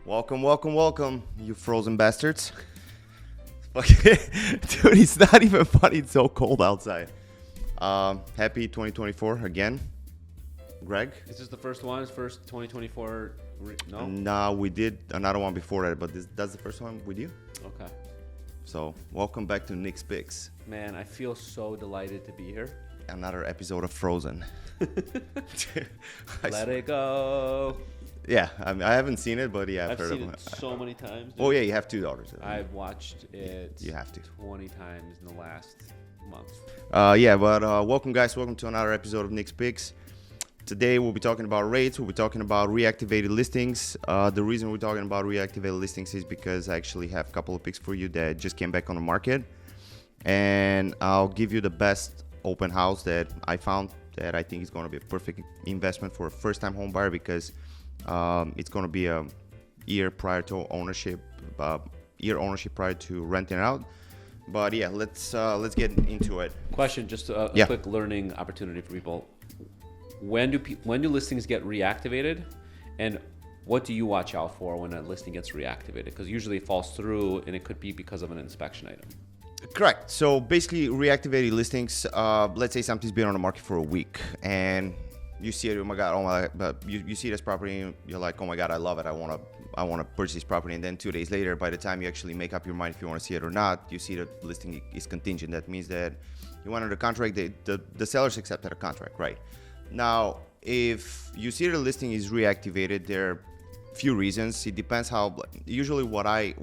Welcome, you frozen bastards. Dude, it's not even funny. It's so cold outside. Happy 2024 again, Greg. Is this the first one? Is first 2024? No? No, we did another one before that, but that's the first one with you. Okay. So, welcome back to Nick's Picks. Man, I feel so delighted to be here. Another episode of Frozen. Let it go. Yeah, I mean, I haven't seen it, but yeah, I've heard seen of it so many times. Oh yeah, you have two daughters. I've watched it. You have to. 20 times in the last month. Welcome guys. Welcome to another episode of Nick's Picks. Today we'll be talking about rates. We'll be talking about reactivated listings. The reason we're talking about reactivated listings is because I actually have a couple of picks for you that just came back on the market, and I'll give you the best open house that I found that I think is going to be a perfect investment for a first-time home buyer because it's going to be a year prior to ownership, prior to renting out. But yeah, let's get into it. Question, just a quick learning opportunity for people. When do listings get reactivated, and what do you watch out for when a listing gets reactivated? Because usually it falls through, and it could be because of an inspection item. Correct. So basically, reactivated listings. Let's say something's been on the market for a week, and you see it. Oh my God! But you see this property, and you're like, oh my God, I love it. I want to purchase this property. And then 2 days later, by the time you actually make up your mind if you want to see it or not, you see the listing is contingent. That means that you went under the contract. The sellers accepted a contract, right? Now, if you see the listing is reactivated, there are few reasons. It depends how. Usually, what I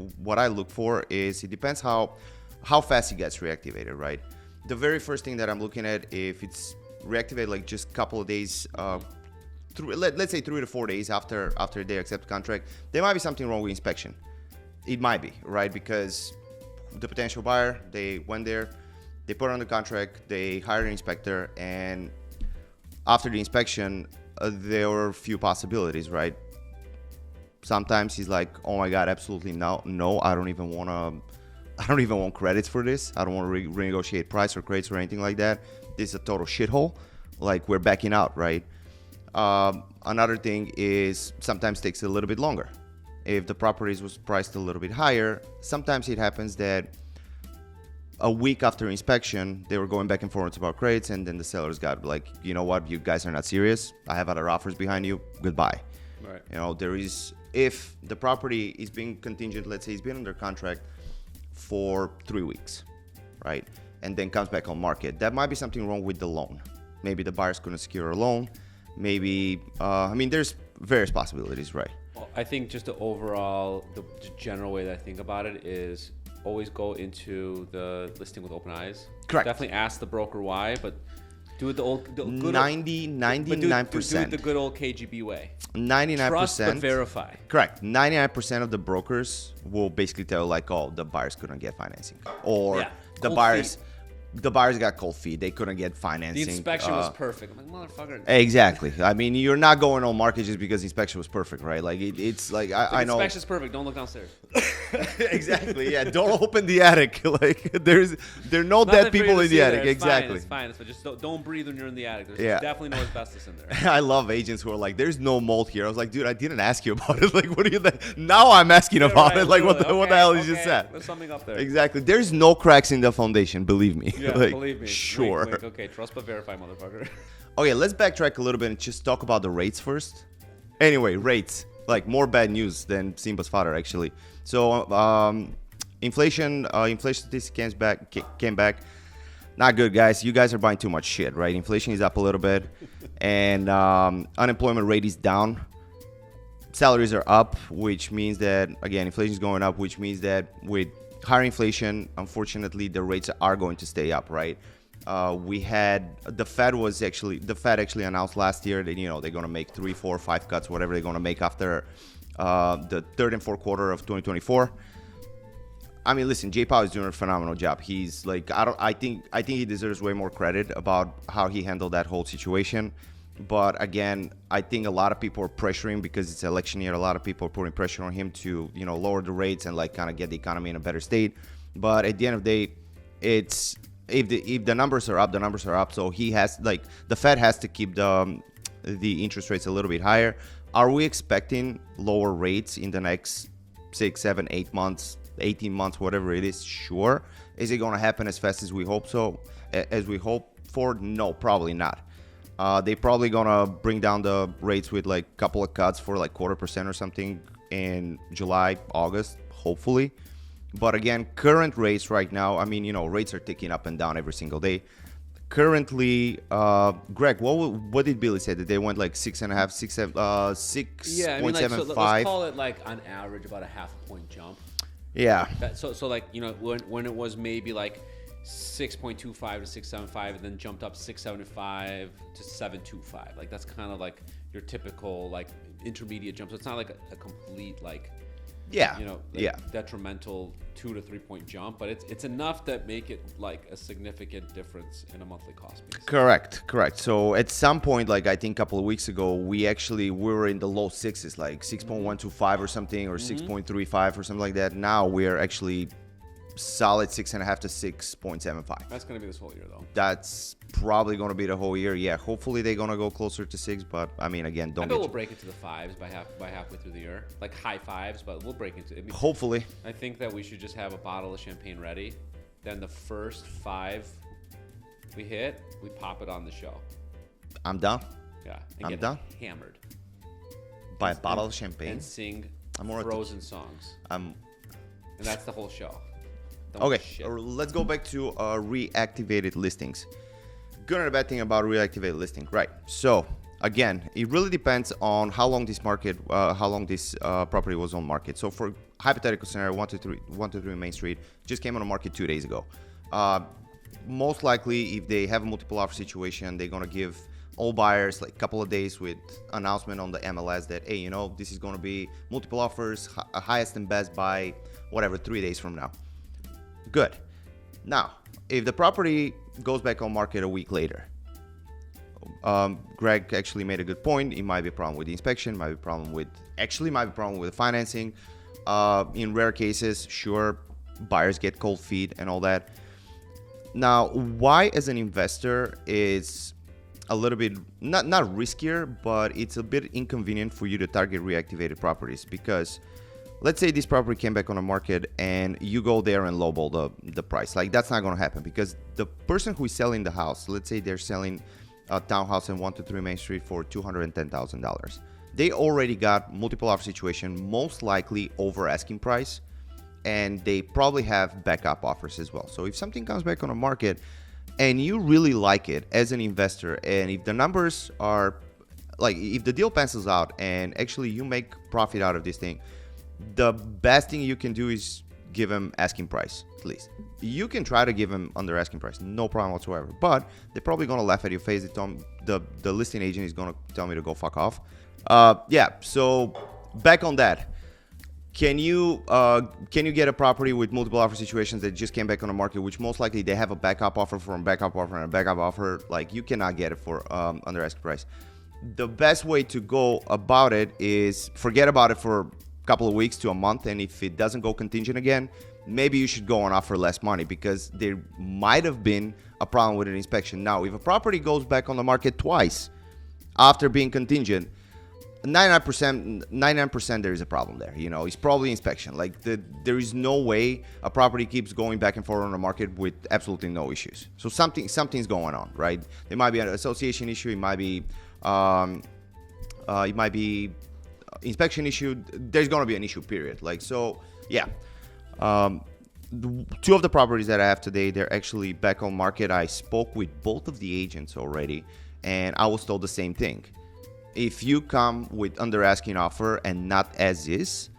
look for is it depends how fast it gets reactivated, right? The very first thing that I'm looking at, if it's reactivated like just a couple of days, let's say 3 to 4 days after they accept the contract, there might be something wrong with inspection. It might be, right? Because the potential buyer, they went there, they put on the contract, they hired an inspector, and after the inspection, there were a few possibilities, right? Sometimes he's like, oh my God, absolutely no, I don't even want credits for this. I don't want to renegotiate price or credits or anything like that. This is a total shithole. Like, we're backing out, right? Another thing is sometimes takes a little bit longer. If the properties was priced a little bit higher, sometimes it happens that a week after inspection, they were going back and forth about credits, and then the sellers got like, you know what, you guys are not serious. I have other offers behind you. Goodbye. Right. You know, if the property is being contingent, let's say it's been under contract for 3 weeks, right? And then comes back on market. That might be something wrong with the loan. Maybe the buyers couldn't secure a loan. Maybe, there's various possibilities, right? Well, I think just the general way that I think about it is always go into the listing with open eyes. Correct. Definitely ask the broker why, but do it the good 99%. Do it the good old KGB way. 99%. Trust but verify. Correct. 99% of the brokers will basically tell like, oh, the buyers couldn't get financing, or the buyers got cold feet. They couldn't get financing. The inspection was perfect. I'm like, motherfucker. Exactly. I mean, you're not going on market just because the inspection was perfect, right? Like it's like I know. Inspection's perfect. Don't look downstairs. Exactly. Yeah. Don't open the attic. Like there are no dead people in the attic. Exactly. It's fine. But just don't breathe when you're in the attic. There's definitely no asbestos in there. I love agents who are like, "There's no mold here." I was like, "Dude, I didn't ask you about it. Like, what are you? Now I'm asking about it. Like, what the hell you just said?" There's something up there. Exactly. There's no cracks in the foundation. Believe me. Yeah, like, believe me. Sure. Wink, wink. Okay, trust but verify, motherfucker. Okay, let's backtrack a little bit and just talk about the rates first. Anyway, rates. Like, more bad news than Simba's father, actually. So, inflation statistics came back. Not good, guys. You guys are buying too much shit, right? Inflation is up a little bit, and unemployment rate is down. Salaries are up, which means that, again, inflation is going up, which means that with higher inflation, unfortunately, the rates are going to stay up, right? The Fed actually announced last year that, they're going to make 3, 4, 5 cuts, whatever they're going to make after the third and fourth quarter of 2024. I mean, listen, Jay Powell is doing a phenomenal job. He's like, I think he deserves way more credit about how he handled that whole situation. But again, I think a lot of people are pressuring because it's election year. A lot of people are putting pressure on him to, lower the rates and like kind of get the economy in a better state. But at the end of the day, it's if the numbers are up, the numbers are up. So he has the Fed has to keep the the interest rates a little bit higher. Are we expecting lower rates in the next 6, 7, 8 months, 18 months, whatever it is? Sure. Is it going to happen as fast as we hope as we hope for? No, probably not. They probably going to bring down the rates with like a couple of cuts for like 0.25% or something in July, August, hopefully. But again, current rates right now, I mean, rates are ticking up and down every single day. Currently, Greg, what did Billy say? That they went like 6.5, 6, Yeah, I mean, like, 6.75. so let's call it like on average about a half a point jump. Yeah. So like, when it was maybe like 6.25 to 6.75 and then jumped up 6.75 to 7.25. Like that's kind of like your typical like intermediate jump. So it's not like a complete like detrimental 2 to 3 point jump, but it's enough that make it like a significant difference in a monthly cost basis. Correct. So at some point, like I think a couple of weeks ago, we were in the low sixes, like 6.125 or something, or 6.35 or something like that. Now we're actually solid 6.5 to 6.75. That's going to be this whole year, though. That's probably going to be the whole year. Yeah, hopefully they're going to go closer to 6. But I mean, again, I bet we'll break into the 5s by halfway through the year, like high 5s. But we'll break into it. Hopefully. I think that we should just have a bottle of champagne ready. Then the first 5 we hit, we pop it on the show. I'm done. Yeah, I'm done. Hammered. By a bottle of champagne and sing Frozen songs. And that's the whole show. Okay, let's go back to reactivated listings. Good and bad thing about reactivated listing, right? So again, it really depends on how long this property was on market. So for hypothetical scenario, 123 Main Street just came on the market 2 days ago. Most likely, if they have a multiple offer situation, they're gonna give all buyers like a couple of days with announcement on the MLS that, hey, this is gonna be multiple offers, highest and best by whatever 3 days from now. Good. Now, if the property goes back on market a week later, Greg actually made a good point. It might be a problem with the inspection, might be a problem with the financing. In rare cases, sure, buyers get cold feet and all that. Now, why as an investor is a little bit not riskier, but it's a bit inconvenient for you to target reactivated properties, because let's say this property came back on the market and you go there and lowball the price. Like, that's not going to happen, because the person who is selling the house, let's say they're selling a townhouse in 123 Main Street for $210,000. They already got multiple offer situation, most likely over asking price, and they probably have backup offers as well. So if something comes back on the market and you really like it as an investor, and if the numbers are like, if the deal pencils out and actually you make profit out of this thing, the best thing you can do is give them asking price. At least you can try to give them under asking price, no problem whatsoever, but they're probably going to laugh at your face. The listing agent is going to tell me to go fuck off. So back on that, can you get a property with multiple offer situations that just came back on the market, which most likely they have a backup offer from a backup offer and a backup offer? Like, you cannot get it for under asking price. The best way to go about it is forget about it for couple of weeks to a month, and if it doesn't go contingent again, maybe you should go and offer less money, because there might have been a problem with an inspection. Now, if a property goes back on the market twice after being contingent, 99% there is a problem there. It's probably inspection. Like, there is no way a property keeps going back and forth on the market with absolutely no issues. So something's going on, right? There might be an association issue. It might be inspection issue. There's going to be an issue, period. Like, so yeah. Two of the properties that I have today, they're actually back on market. I spoke with both of the agents already, and I was told the same thing. If you come with under asking offer and not as is,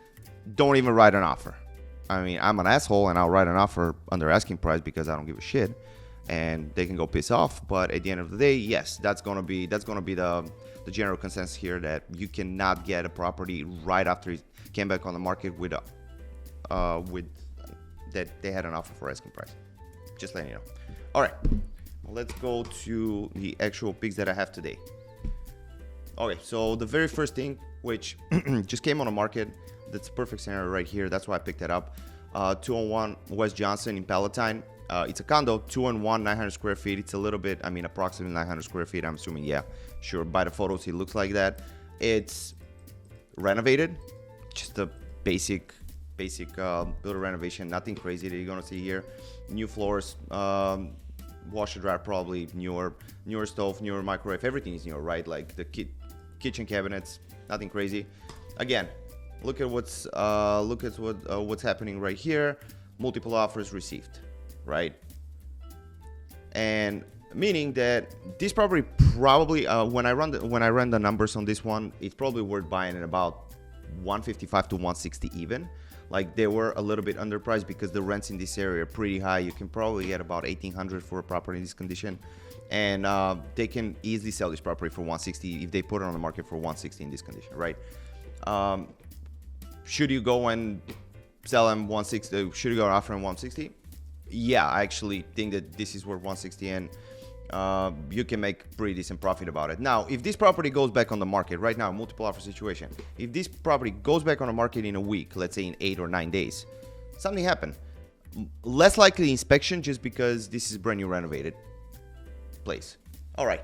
don't even write an offer. I mean, I'm an asshole and I'll write an offer under asking price because I don't give a shit, and they can go piss off. But at the end of the day, yes, that's gonna be the general consensus here, that you cannot get a property right after it came back on the market with that they had an offer for asking price. Just letting you know. All right, let's go to the actual picks that I have today. Okay, so the very first thing, which just came on the market, that's a perfect scenario right here. That's why I picked it up. 201 West Johnson in Palatine. It's a condo, 2-in-1, 900 square feet. It's a little bit, I mean, approximately 900 square feet. I'm assuming, yeah, sure. By the photos, it looks like that. It's renovated, just a basic builder renovation. Nothing crazy that you're gonna see here. New floors, washer dryer, probably newer stove, newer microwave. Everything is newer, right? Like the kitchen cabinets, nothing crazy. Again, look at what's happening right here. Multiple offers received, right? And meaning that this property probably when I run the numbers on this one, it's probably worth buying at about 155 to 160 even. Like they were a little bit underpriced because the rents in this area are pretty high. You can probably get about 1,800 for a property in this condition, and they can easily sell this property for 160 if they put it on the market for 160 in this condition, right? Should you go and sell them 160? Should you go offer them 160? Yeah, I actually think that this is worth 160, and you can make pretty decent profit about it. Now, if this property goes back on the market right now, multiple offer situation, if this property goes back on the market in a week, let's say in 8 or 9 days, something happened. Less likely inspection, just because this is brand new renovated place. All right.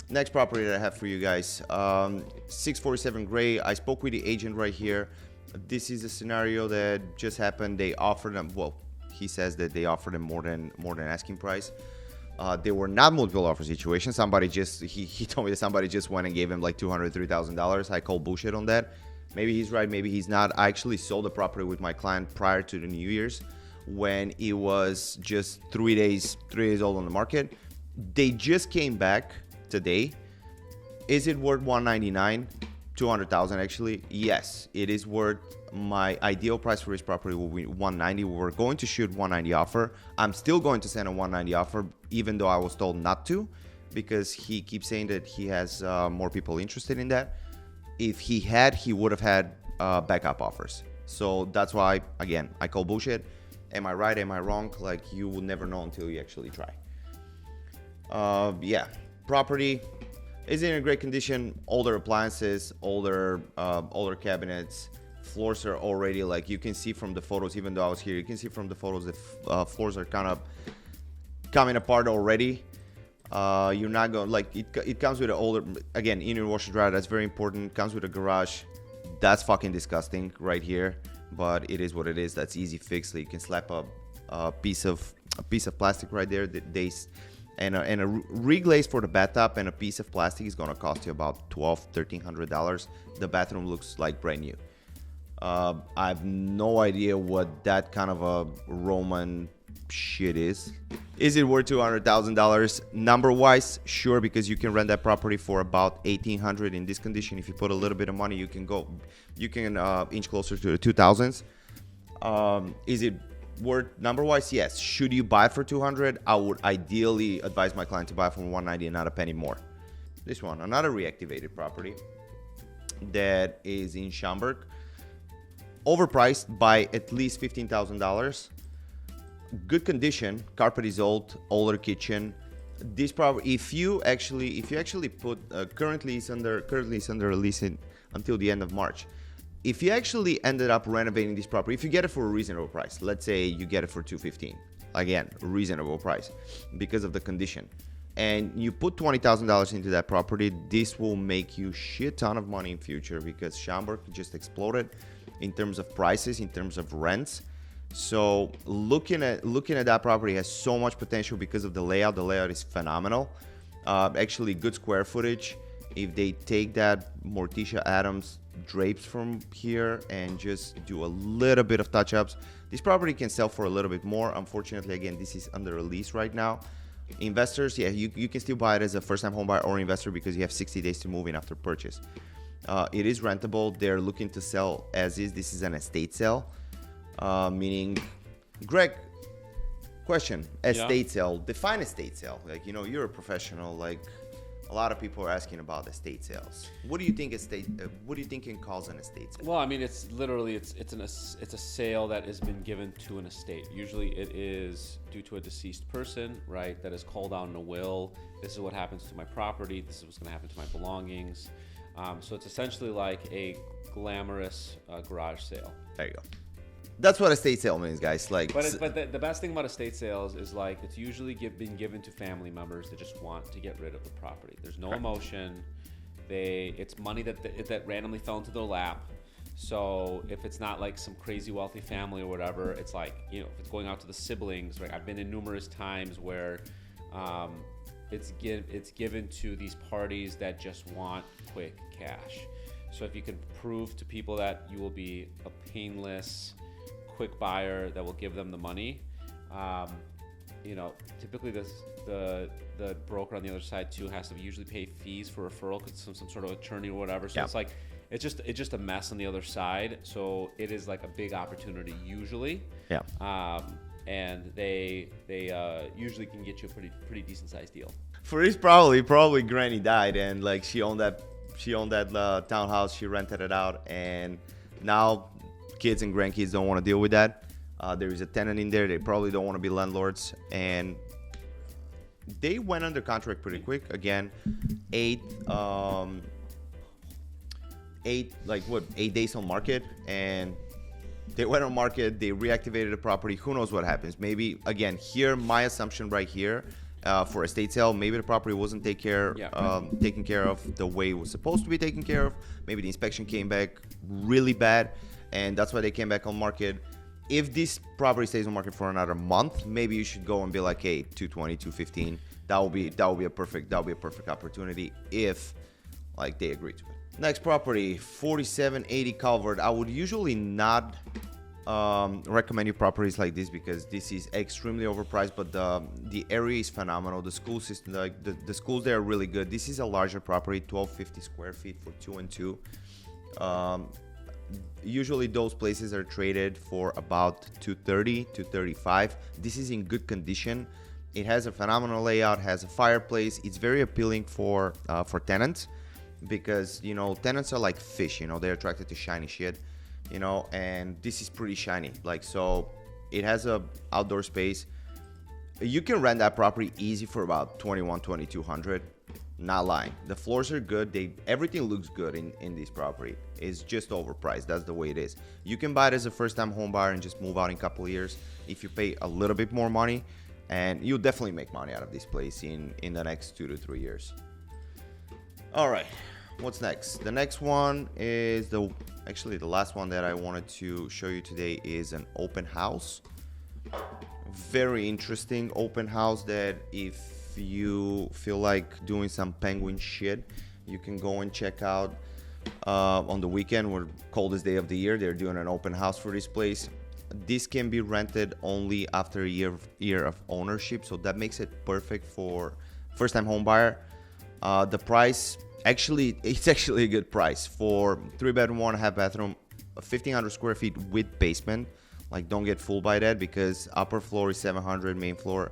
Next property that I have for you guys, 647 Gray. I spoke with the agent right here. This is a scenario that just happened. They offered them, well, he says that they offered him more than asking price. They were not multiple offer situations. Somebody just he told me that somebody just went and gave him like $200,000, $3,000. I call bullshit on that. Maybe he's right, maybe he's not. I actually sold the property with my client prior to the New Year's when it was just 3 days old on the market. They just came back today. Is it worth 199? 200,000 actually? Yes, it is worth. My ideal price for this property will be 190. We're going to shoot 190 offer. I'm still going to send a 190 offer, even though I was told not to, because he keeps saying that he has more people interested in that. If he had, he would have had backup offers. So that's why, again, I call bullshit. Am I right? Am I wrong? Like, you will never know until you actually try. Yeah, property is in a great condition. Older appliances, older cabinets. Floors are already, like, you can see from the photos, even though I was here, you can see from the photos that floors are kind of coming apart already. You're not going, like, it comes with an older, again, inner washer dryer. That's very important. Comes with a garage. That's fucking disgusting right here, but it is what it is. That's easy fix. So you can slap a piece of plastic right there. And a reglaze for the bathtub and a piece of plastic is gonna cost you about $1,200-$1,300. The bathroom looks like brand new. I have no idea what that kind of a Roman shit is. Is it worth $200,000? Number wise, sure, because you can rent that property for about $1,800 in this condition. If you put a little bit of money, you can inch closer to the 2000s. Is it worth number wise? Yes. Should you buy for 200? I would ideally advise my client to buy for 190 and not a penny more. This one, another reactivated property that is in Schaumburg. Overpriced by at least $15,000. Good condition. Carpet is old. Older kitchen. This property, if you actually put currently it's under lease until the end of March. If you actually ended up renovating this property, if you get it for a reasonable price, let's say you get it for $215, again, reasonable price because of the condition, and you put $20,000 into that property, this will make you shit ton of money in future because Schaumburg just exploded in terms of prices, in terms of rents. So looking at that property has so much potential because of the layout. The layout is phenomenal. Actually, good square footage. If they take that Morticia Adams drapes from here and just do a little bit of touch-ups, this property can sell for a little bit more. Unfortunately, again, this is under a lease right now. Investors, yeah, you can still buy it as a first-time home buyer or investor because you have 60 days to move in after purchase. It is rentable. They're looking to sell as is. This is an estate sale, meaning, Greg, question, estate sale, define estate sale. Like, you're a professional, like, a lot of people are asking about estate sales. What do you think can cause an estate sale? Well, I mean, it's literally it's a sale that has been given to an estate. Usually, it is due to a deceased person, right? That is called out in a will. This is what happens to my property. This is what's going to happen to my belongings. So it's essentially like a glamorous garage sale. There you go. That's what estate sale means, guys. Like, But the best thing about estate sales is like it's usually been given to family members that just want to get rid of the property. There's no emotion. It's money that randomly fell into their lap. So if it's not like some crazy wealthy family or whatever, it's like, if it's going out to the siblings, right? I've been in numerous times where it's given to these parties that just want quick cash. So if you can prove to people that you will be a painless, quick buyer that will give them the money, typically the broker on the other side too has to usually pay fees for referral because some sort of attorney or whatever. So it's like it's just a mess on the other side. So it is like a big opportunity usually. Yeah. And they usually can get you a pretty decent sized deal. For this, probably Granny died and like she owned that townhouse. She rented it out, and now kids and grandkids don't want to deal with that. There is a tenant in there. They probably don't want to be landlords, and they went under contract pretty quick. Again, 8 days on market, and they went on market. They reactivated the property. Who knows what happens? Maybe again here, my assumption right here. For estate sale, maybe the property wasn't taken care of the way it was supposed to be taken care of. Maybe the inspection came back really bad, and that's why they came back on market. If this property stays on market for another month, maybe you should go and be like, hey, 220, 215. That will be a perfect opportunity if like they agree to it. Next property, 4780 Calvert. I would usually not recommend you properties like this because this is extremely overpriced, but the area is phenomenal. The school system, like the schools there are really good. This is a larger property, 1250 square feet for 2 and 2. Usually those places are traded for about 230 to 235. This is in good condition. It has a phenomenal layout, has a fireplace. It's very appealing for tenants because tenants are like fish. They're attracted to shiny shit. And this is pretty shiny. Like, so it has a outdoor space. You can rent that property easy for about $2,200. Not lying. The floors are good. Everything looks good in this property. It's just overpriced. That's the way it is. You can buy it as a first-time home buyer and just move out in a couple of years if you pay a little bit more money, and you'll definitely make money out of this place in the next 2 to 3 years. All right. What's next? The next one is the last one that I wanted to show you today is an open house. Very interesting open house that if you feel like doing some penguin shit, you can go and check out on the weekend or coldest day of the year. They're doing an open house for this place. This can be rented only after a year of ownership, so that makes it perfect for first-time home buyer. The price, it's actually a good price for 3-bedroom, 1.5 bathroom, 1,500 square feet with basement. Like, don't get fooled by that because upper floor is 700, main floor.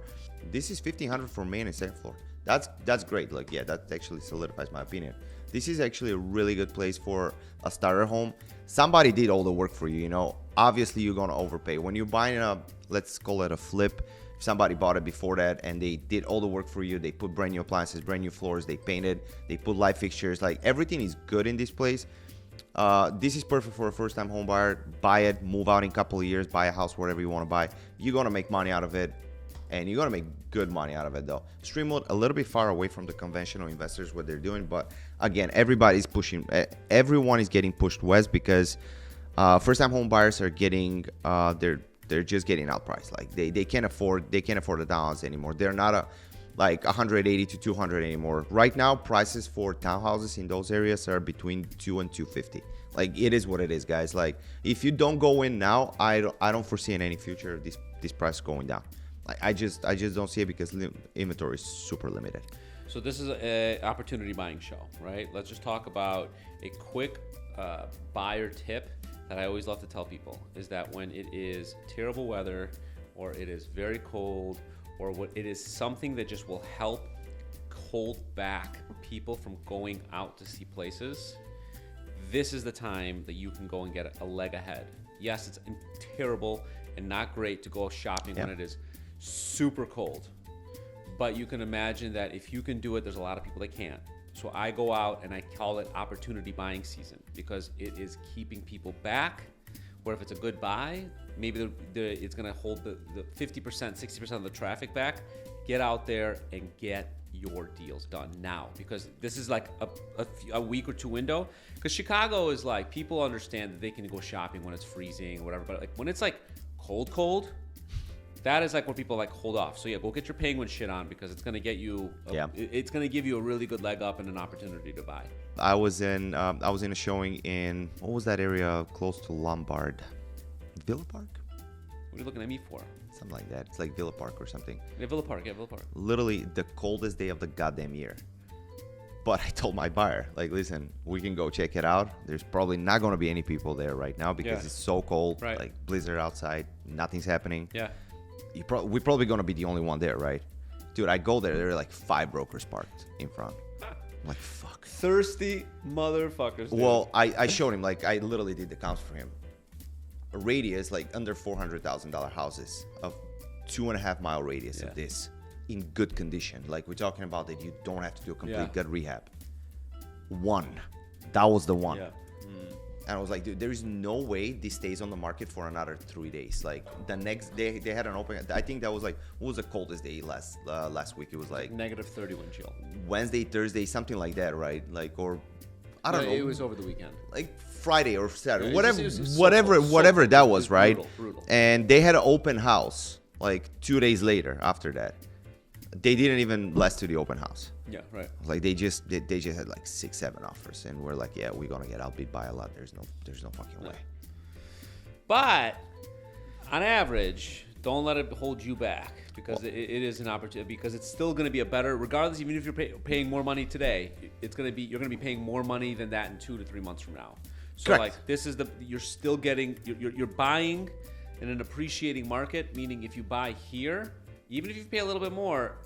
This is 1,500 for main and second floor. That's great. Like, yeah, that actually solidifies my opinion. This is actually a really good place for a starter home. Somebody did all the work for you, Obviously, you're going to overpay. When you're buying let's call it a flip, if somebody bought it before that and they did all the work for you, they put brand new appliances, brand new floors, they painted, they put light fixtures, like everything is good in this place. This is perfect for a first-time home buyer. Buy it, move out in a couple of years, buy a house, whatever you want to buy. You're going to make money out of it, and you're going to make good money out of it, though. Streamwood, a little bit far away from the conventional investors, what they're doing, but again, everyone is getting pushed west because first-time home buyers are getting, they're just getting outpriced. Like, they can't afford the townhouse anymore. They're not like 180 to 200 anymore. Right now, prices for townhouses in those areas are between 2 and 250. Like, it is what it is, guys. Like, if you don't go in now, I don't foresee in any future this price going down. Like, I just don't see it because inventory is super limited. So this is an opportunity buying show, right? Let's just talk about a quick buyer tip that I always love to tell people is that when it is terrible weather or it is very cold or what it is something that just will help hold back people from going out to see places, this is the time that you can go and get a leg ahead. Yes, it's terrible and not great to go shopping when it is super cold, but you can imagine that if you can do it, there's a lot of people that can't. So I go out and I call it opportunity buying season because it is keeping people back where if it's a good buy, maybe it's going to hold the 50%, 60% of the traffic back. Get out there and get your deals done now, because this is like a week or two window. Because Chicago is like, people understand that they can go shopping when it's freezing or whatever, but like when it's like cold, that is like where people like hold off. So yeah, go get your penguin shit on, because it's gonna get you. It's gonna give you a really good leg up and an opportunity to buy. I was in a showing in, what was that area close to Lombard, Villa Park? What are you looking at me for? Something like that. It's like Villa Park or something. Yeah, Villa Park. Literally the coldest day of the goddamn year. But I told my buyer, like, listen, we can go check it out. There's probably not going to be any people there right now because it's so cold. Right. Like blizzard outside, nothing's happening. Yeah. We're probably going to be the only one there, right? Dude, I go there. There are like 5 brokers parked in front. I'm like, fuck. Thirsty motherfuckers. Dude. Well, I showed him, like, I literally did the counts for him. A radius, like under $400,000 houses of 2.5 mile radius of this in good condition. Like, we're talking about that you don't have to do a complete gut rehab. That was the one. Yeah. And I was like, dude, there is no way this stays on the market for another 3 days. Like, the next day they had an open. I think that was like, what was the coldest day last week? It was like -30 wind chill. Wednesday, Thursday, something like that, right? Like, or I don't know. It was over the weekend. Like Friday or Saturday, It whatever that was, right? Brutal. And they had an open house like 2 days later after that. They didn't even last to the open house. Yeah, right. Like they just had like 6-7 offers, and we're like, yeah, we're gonna get outbid by a lot. There's no fucking way. But on average, don't let it hold you back, because it is an opportunity. Because it's still going to be a better, regardless. Even if you're paying more money today, you're going to be paying more money than that in 2 to 3 months from now. So Correct. like this is you're still getting you're buying in an appreciating market. Meaning, if you buy here, even if you pay a little bit more,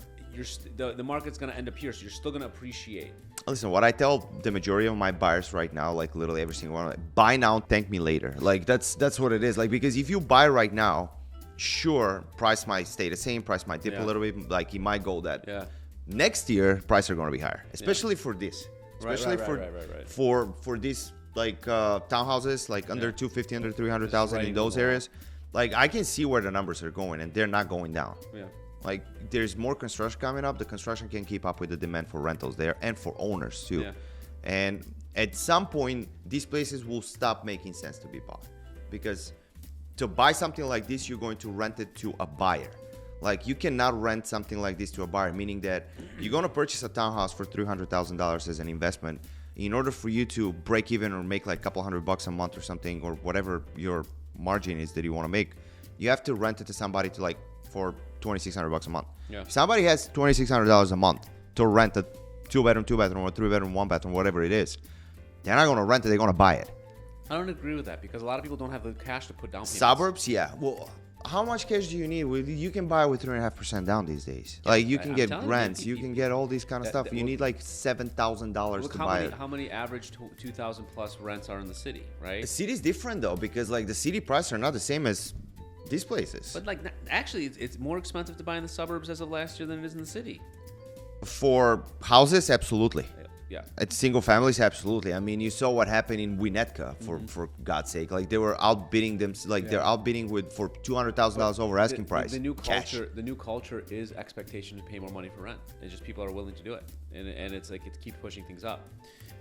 the market's going to end up here, so you're still going to appreciate. Listen, what I tell the majority of my buyers right now, like literally every single one, like, buy now, thank me later. Like that's what it is. Like, because if you buy right now, sure, price might stay the same, price might dip a little bit, like it might go that. Yeah. Next year, prices are going to be higher, especially for this. Especially for these like townhouses, like under 250, under 300,000 in those areas. Like, I can see where the numbers are going, and they're not going down. Yeah. Like, there's more construction coming up. The construction can keep up with the demand for rentals there and for owners too. Yeah. And at some point, these places will stop making sense to be bought, because to buy something like this, you're going to rent it to a buyer. Like, you cannot rent something like this to a buyer, meaning that you're going to purchase a townhouse for $300,000 as an investment. In order for you to break even or make like a couple $100 a month or something, or whatever your margin is that you want to make, you have to rent it to somebody to like for $2,600 a month. Yeah. If somebody has $2,600 a month to rent a 2-bedroom, 2-bedroom, or 3-bedroom, 1-bedroom, whatever it is, they're not going to rent it, they're going to buy it. I don't agree with that, because a lot of people don't have the cash to put down payments. Suburbs, yeah. Well, how much cash do you need? You can buy with 3.5% down these days. Like, you can get rents, you can get all these kind of stuff. You need like $7,000 to buy it. How many average 2,000 plus rents are in the city, right? The city's different though, because like the city prices are not the same as these places. But like, actually, it's more expensive to buy in the suburbs as of last year than it is in the city. For houses, absolutely. Yeah. At single families, absolutely. I mean, you saw what happened in Winnetka, for God's sake. Like, they were outbidding them. Like, they're outbidding for $200,000 over asking price. The new culture is expectation to pay more money for rent. It's just people are willing to do it, and it's like it keeps pushing things up.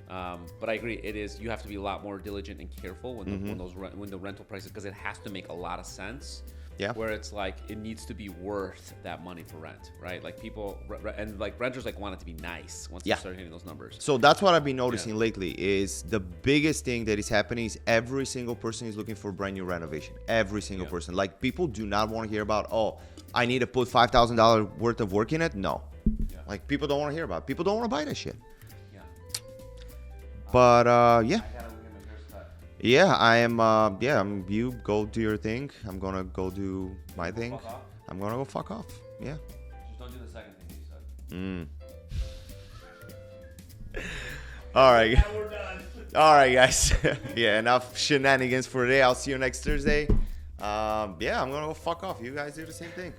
But I agree, it is. You have to be a lot more diligent and careful when the rental prices, because it has to make a lot of sense. Yeah. Where it's like it needs to be worth that money for rent, right? Like people and like renters like want it to be nice once they start hitting those numbers. So that's what I've been noticing lately. Is the biggest thing that is happening is every single person is looking for brand new renovation. Every single person. Like, people do not want to hear about, oh, I need to put $5,000 worth of work in it. No. Yeah. Like, people don't want to hear about it. People don't want to buy that shit. Yeah. But yeah, I am. You go do your thing. I'm gonna go do my thing. I'm gonna go fuck off. Yeah. Just don't do the second thing you said. All right. Yeah, we're done. All right, guys. Yeah, enough shenanigans for today. I'll see you next Thursday. I'm gonna go fuck off. You guys do the same thing.